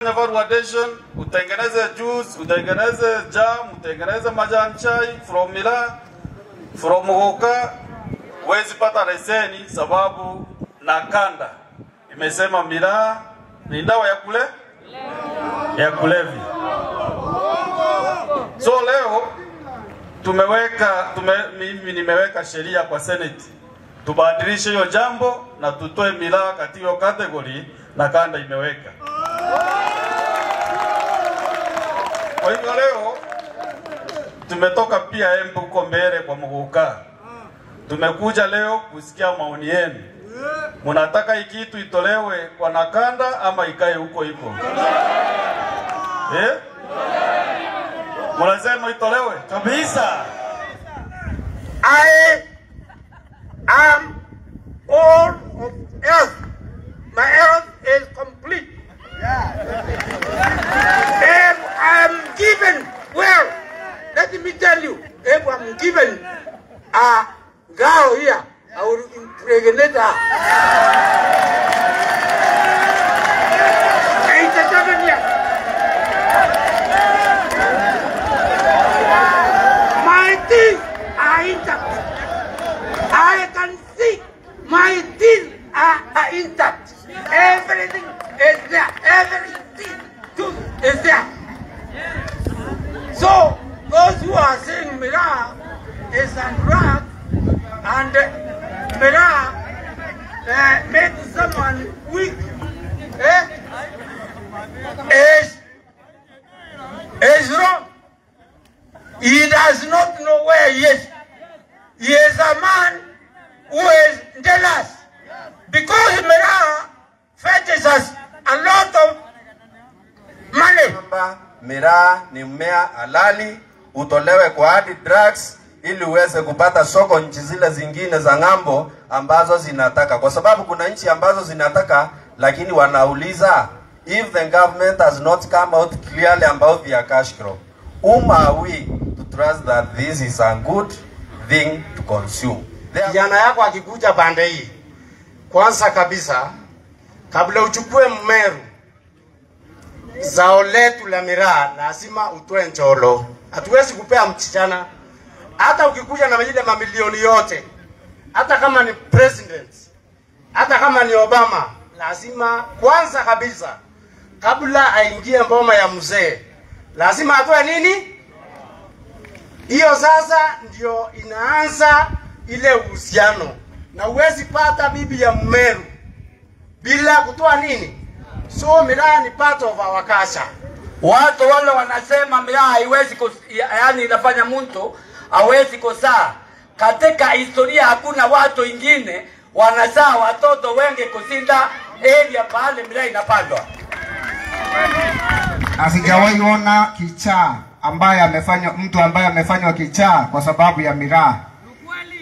Evaluation, utengeneze juice, utengeneze jam, utengeneze majani chai from miraa, from hoka, wezi pata leseni sababu Nakanda imesema miraa ni dawa ya kulevya. So leo mimi nimeweka sheria kwa Senate tubadilishe hiyo jambo na tutoe miraa katika hiyo category Nakanda imeweka. Kwa hivyo leo tumetoka pia Embu huko mbele kwa Muguka. Tumekuja leo kusikia maoni yenu. Mnataka hii kitu itolewe kwa Nakanda ama ikae huko hiko? Mnasema itolewe kabisa. I am all of health. My health is complete. If I am given, well, let me tell you, if I am given a girl here, I will impregnate her. 87 years. My teeth are intact. I can see my teeth are intact. Everything is there. Everything is there. So those who are saying miraa is a drug and miraa makes someone weak, is wrong. He does not know where he is. He is a man who is jealous because miraa fetches us a lot of money. Miraa ni mmea halali, utolewe kwa hadi drugs ili uweze kupata soko nchi zile zingine za ngambo ambazo zinataka, kwa sababu kuna nchi ambazo zinataka lakini wanauliza if the government has not come out clearly about their cash crop, whom are we to trust that this is a good thing to consume? Kijana yako akikuja pande hii, kwanza kabisa kabla uchukue mmeru zao letu la miraa lazima utoe njolo. Hatuwezi kupea mchichana. Hata ukikuja na ile mamilioni yote, hata kama ni president, hata kama ni Obama, lazima kwanza kabisa kabla aingie mboma ya mzee lazima atoe nini? Hiyo sasa ndio inaanza ile uhusiano. Na uwezi pata bibi ya mmeru bila kutoa nini? So miraa ni part of our culture. Watu wale wanasema miraa haiwezi yani inafanya mtu hawezi kuzaa. Katika historia hakuna watu wengine wanazaa watoto wengi kusinda area pale miraa inapandwa. Asijawahi ona kichaa mtu ambaye amefanywa kichaa kwa sababu ya miraa.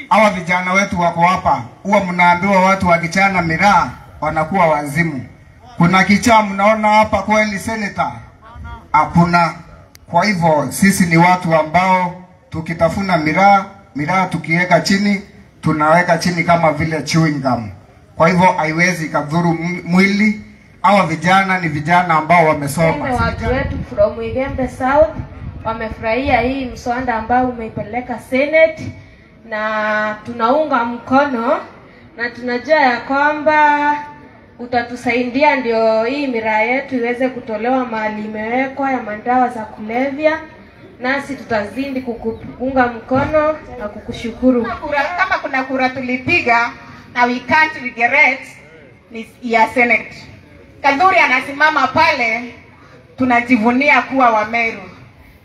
Hawa vijana wetu wako hapa, huwa mnaambiwa watu wakichana miraa wanakuwa wazimu. Kuna kichaa mnaona hapa kweli senator? Hakuna. Kwa hivyo sisi ni watu ambao tukitafuna miraa tukiweka chini, tunaweka chini kama vile chewing gum. Kwa hivyo haiwezi kadhuru mwili. Hawa vijana ni vijana ambao wamesoma. Watu wetu from Igembe South wamefurahia hii mswada ambao umeipeleka Senate na tunaunga mkono na tunajua ya kwamba utatusaidia ndio hii miraa yetu iweze kutolewa mahali imewekwa ya madawa za kulevya, nasi tutazidi kukuunga mkono na kukushukuru. Kama kuna kura tulipiga na we can't regret ni ya Senate. Kadhuri anasimama pale, tunajivunia kuwa Wameru.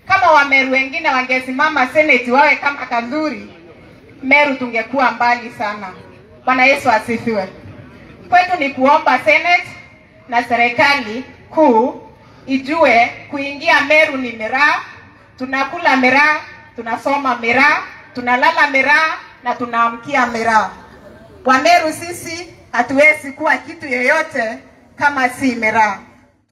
Kama Wameru wengine wangesimama Senate wawe kama Kadhuri, Meru tungekuwa mbali sana. Bwana Yesu asifiwe. Kwetu ni kuomba Senate na serikali kuu ijue kuingia Meru ni miraa. Tunakula miraa, tunasoma miraa, tunalala miraa na tunaamkia miraa. Wameru sisi hatuwezi kuwa kitu yoyote kama si miraa.